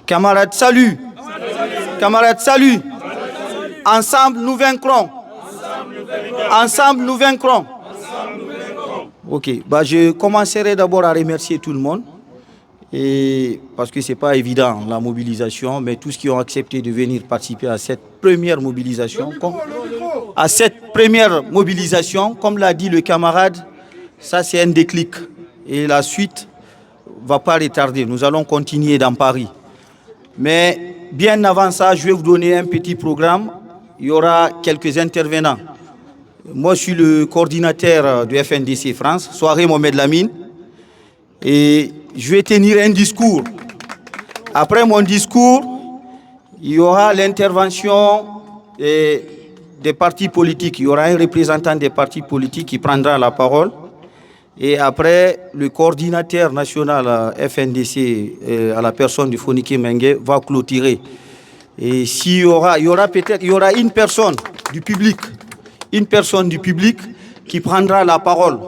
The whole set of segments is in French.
Camarades, salut. Camarades, salut. Ensemble, nous vaincrons. Ensemble, nous vaincrons. Ok, je commencerai d'abord à remercier tout le monde. Parce que ce n'est pas évident, la mobilisation, mais tous qui ont accepté de venir participer à cette première mobilisation. Comme l'a dit le camarade, ça c'est un déclic. Et la suite ne va pas retarder. Nous allons continuer dans Paris. Mais bien avant ça, je vais vous donner un petit programme. Il y aura quelques intervenants. Moi, je suis le coordinateur du FNDC France, Soirée Mohamed Lamine. Et je vais tenir un discours. Après mon discours, il y aura l'intervention des partis politiques. Il y aura un représentant des partis politiques qui prendra la parole. Et après, le coordinateur national FNDC, à la personne de Fonike Mengue, va clôturer. Et il y aura une personne du public qui prendra la parole.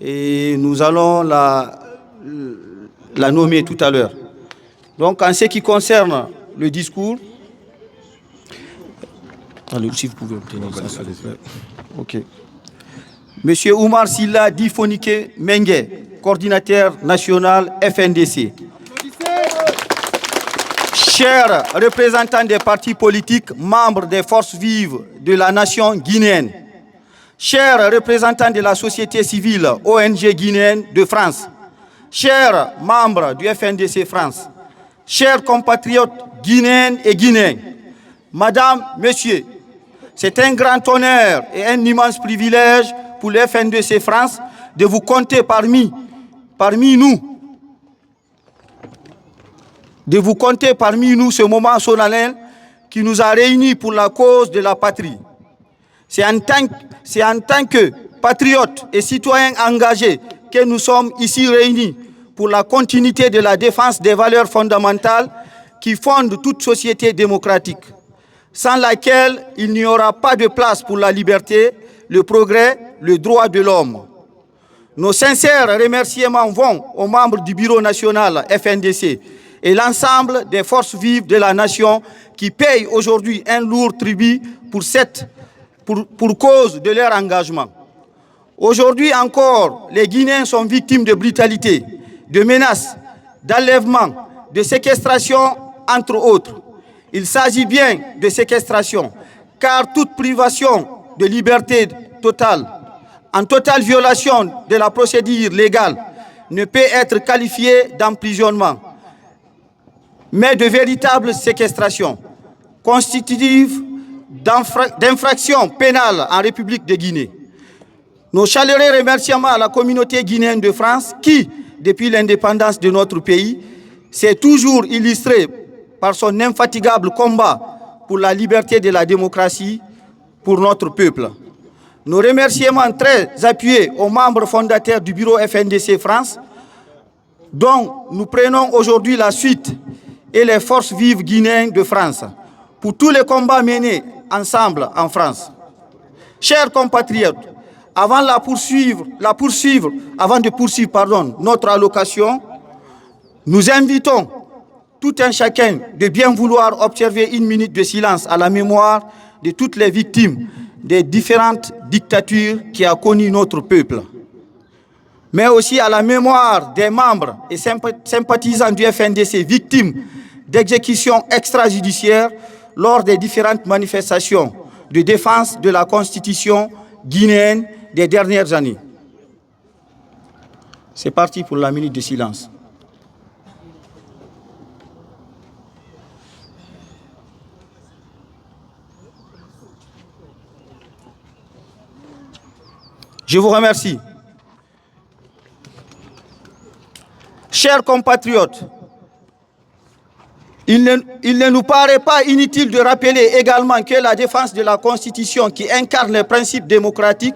Et nous allons la nommer tout à l'heure. Donc, en ce qui concerne le discours, allez, si vous pouvez obtenir ça, s'il vous plaît. Ok. Monsieur Oumar Silla Di Fonike Mengue, coordinateur national FNDC. Chers représentants des partis politiques, membres des forces vives de la nation guinéenne, chers représentants de la société civile ONG guinéenne de France, chers membres du FNDC France, chers compatriotes guinéennes et guinéens, Madame, Messieurs, c'est un grand honneur et un immense privilège pour le FNDC France de vous compter parmi nous. De vous compter parmi nous ce moment solennel qui nous a réunis pour la cause de la patrie. C'est en tant que patriotes et citoyens engagés que nous sommes ici réunis pour la continuité de la défense des valeurs fondamentales qui fondent toute société démocratique, sans laquelle il n'y aura pas de place pour la liberté, le progrès, le droit de l'homme. Nos sincères remerciements vont aux membres du Bureau national FNDC et l'ensemble des forces vives de la nation qui payent aujourd'hui un lourd tribut pour cause de leur engagement. Aujourd'hui encore, les Guinéens sont victimes de brutalité, de menaces, d'enlèvements, de séquestration, entre autres. Il s'agit bien de séquestration, car toute privation de liberté totale, en totale violation de la procédure légale, ne peut être qualifiée d'emprisonnement, mais de véritable séquestration, constitutive d'infraction pénale en République de Guinée. Nos chaleureux remerciements à la communauté guinéenne de France qui, depuis l'indépendance de notre pays, s'est toujours illustrée par son infatigable combat pour la liberté de la démocratie pour notre peuple. Nos remerciements très appuyés aux membres fondateurs du bureau FNDC France, dont nous prenons aujourd'hui la suite, et les forces vives guinéennes de France, pour tous les combats menés ensemble en France. Chers compatriotes, avant de poursuivre notre allocation, nous invitons tout un chacun de bien vouloir observer une minute de silence à la mémoire de toutes les victimes des différentes dictatures qui ont connu notre peuple, mais aussi à la mémoire des membres et sympathisants du FNDC victimes d'exécutions extrajudiciaires lors des différentes manifestations de défense de la Constitution guinéenne des dernières années. C'est parti pour la minute de silence. Je vous remercie. Chers compatriotes, il ne nous paraît pas inutile de rappeler également que la défense de la Constitution qui incarne les principes démocratiques,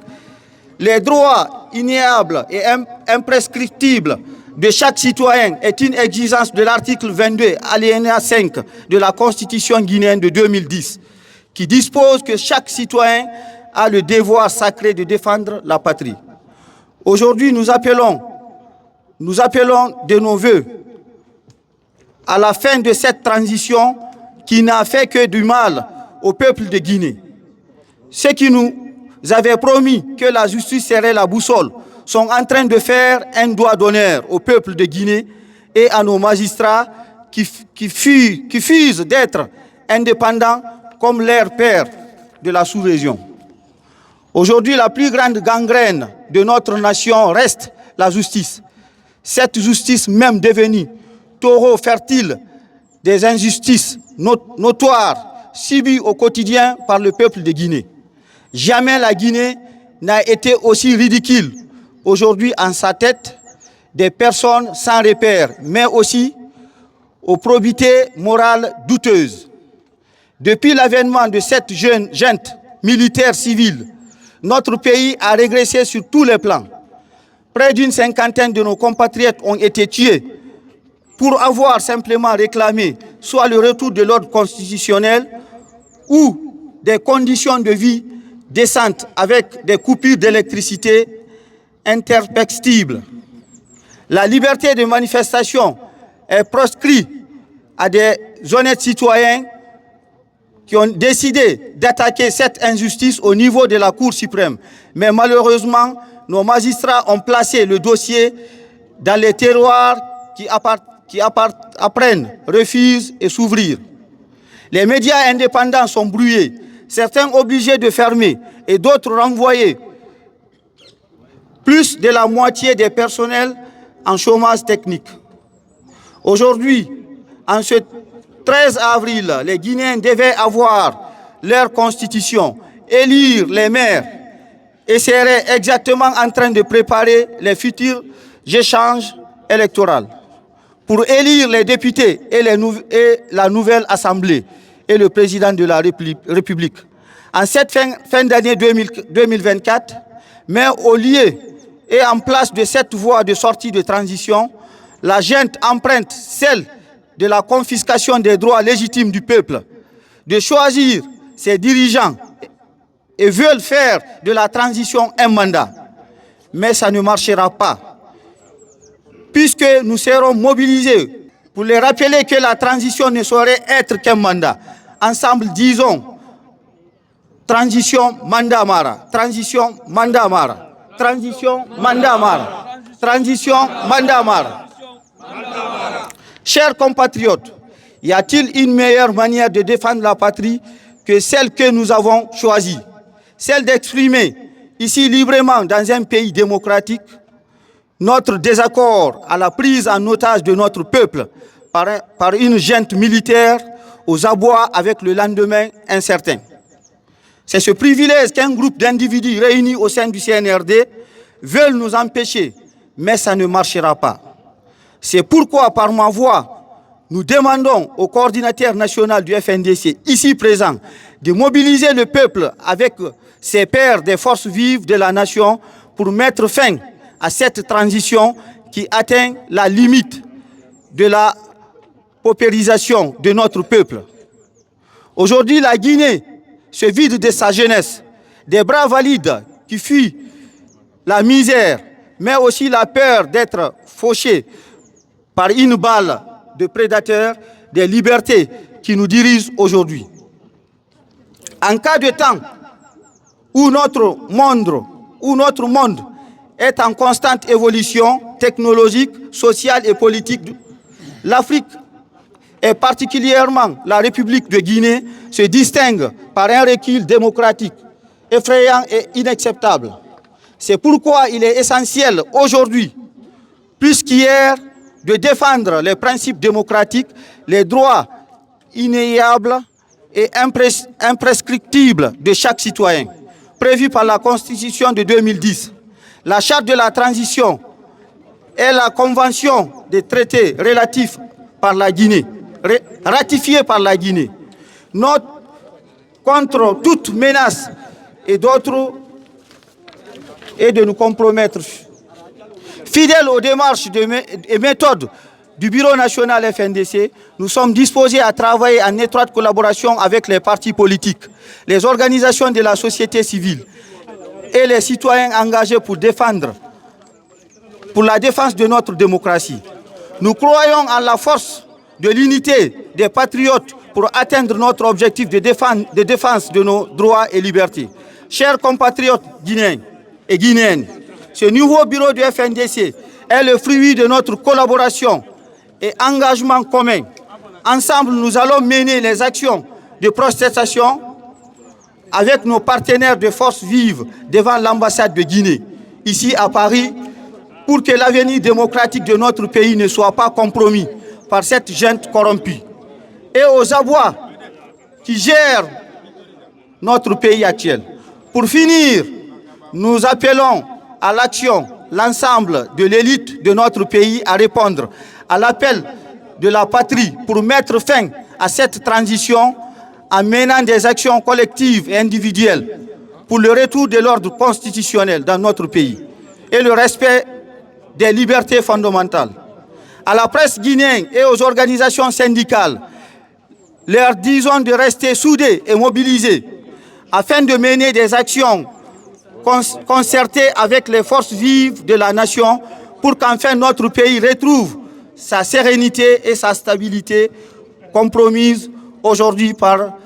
les droits inéables et imprescriptibles de chaque citoyen est une exigence de l'article 22, alinéa 5 de la Constitution guinéenne de 2010, qui dispose que chaque citoyen a le devoir sacré de défendre la patrie. Aujourd'hui, nous appelons de nos vœux à la fin de cette transition qui n'a fait que du mal au peuple de Guinée. Ceux qui nous avaient promis que la justice serait la boussole sont en train de faire un doigt d'honneur au peuple de Guinée et à nos magistrats qui fusent d'être indépendants comme leurs pères de la sous-région. Aujourd'hui, la plus grande gangrène de notre nation reste la justice. Cette justice même devenue taureau fertile des injustices notoires subies au quotidien par le peuple de Guinée. Jamais la Guinée n'a été aussi ridicule. Aujourd'hui, en sa tête, des personnes sans repère, mais aussi aux probités morales douteuses. Depuis l'avènement de cette junte militaire civile, notre pays a régressé sur tous les plans. Près d'une cinquantaine de nos compatriotes ont été tués pour avoir simplement réclamé soit le retour de l'ordre constitutionnel ou des conditions de vie décentes avec des coupures d'électricité imperceptibles. La liberté de manifestation est proscrite à des honnêtes citoyens qui ont décidé d'attaquer cette injustice au niveau de la Cour suprême. Mais malheureusement, nos magistrats ont placé le dossier dans les terroirs qui apprennent, refusent et s'ouvrir. Les médias indépendants sont brouillés, certains obligés de fermer et d'autres renvoyés. Plus de la moitié des personnels en chômage technique. Aujourd'hui, en ce 13 avril, les Guinéens devaient avoir leur constitution, élire les maires et seraient exactement en train de préparer les futurs échanges électoraux pour élire les députés et la nouvelle Assemblée et le président de la République. En cette fin d'année 2024, mais au lieu et en place de cette voie de sortie de transition, la junte emprunte celle de la confiscation des droits légitimes du peuple, de choisir ses dirigeants et veulent faire de la transition un mandat. Mais ça ne marchera pas, puisque nous serons mobilisés pour les rappeler que la transition ne saurait être qu'un mandat. Ensemble, disons, transition mandat Mara, transition mandat Mara, transition mandat Mara, transition mandat Mara. Chers compatriotes, y a-t-il une meilleure manière de défendre la patrie que celle que nous avons choisie, celle d'exprimer ici librement dans un pays démocratique notre désaccord à la prise en otage de notre peuple par une junte militaire aux abois avec le lendemain incertain. C'est ce privilège qu'un groupe d'individus réunis au sein du CNRD veulent nous empêcher, mais ça ne marchera pas. C'est pourquoi, par ma voix, nous demandons au coordinateur national du FNDC, ici présent, de mobiliser le peuple avec ses pairs des forces vives de la nation pour mettre fin à cette transition qui atteint la limite de la paupérisation de notre peuple. Aujourd'hui, la Guinée se vide de sa jeunesse, des bras valides qui fuient la misère, mais aussi la peur d'être fauchés par une balle de prédateurs des libertés qui nous dirigent aujourd'hui. En cas de temps où notre monde est en constante évolution technologique, sociale et politique, l'Afrique et particulièrement la République de Guinée se distingue par un recul démocratique effrayant et inacceptable. C'est pourquoi il est essentiel aujourd'hui, plus qu'hier, de défendre les principes démocratiques, les droits inégables et imprescriptibles de chaque citoyen, prévus par la Constitution de 2010, la Charte de la transition et la Convention des traités relatifs par la Guinée, ratifiée par la Guinée, note contre toute menace et d'autres et de nous compromettre. Fidèles aux démarches et méthodes du Bureau national FNDC, nous sommes disposés à travailler en étroite collaboration avec les partis politiques, les organisations de la société civile et les citoyens engagés pour la défense de notre démocratie. Nous croyons en la force de l'unité des patriotes pour atteindre notre objectif de défense de nos droits et libertés. Chers compatriotes guinéens et guinéennes, ce nouveau bureau du FNDC est le fruit de notre collaboration et engagement commun. Ensemble, nous allons mener les actions de protestation avec nos partenaires de forces vives devant l'ambassade de Guinée, ici à Paris, pour que l'avenir démocratique de notre pays ne soit pas compromis par cette junte corrompue. Et aux abois qui gèrent notre pays actuel. Pour finir, nous appelons à l'action l'ensemble de l'élite de notre pays à répondre à l'appel de la patrie pour mettre fin à cette transition en menant des actions collectives et individuelles pour le retour de l'ordre constitutionnel dans notre pays et le respect des libertés fondamentales. À la presse guinéenne et aux organisations syndicales, leur disons de rester soudés et mobilisés afin de mener des actions concertées avec les forces vives de la nation pour qu'enfin notre pays retrouve sa sérénité et sa stabilité compromises aujourd'hui par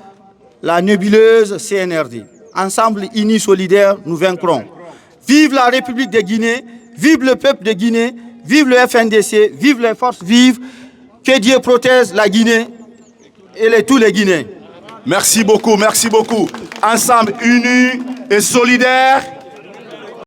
la nébuleuse CNRD. Ensemble, unis, solidaires, nous vaincrons. Vive la République de Guinée, vive le peuple de Guinée, vive le FNDC, vive les forces vives, que Dieu protège la Guinée et tous les Guinéens. Merci beaucoup, merci beaucoup. Ensemble, unis et solidaires.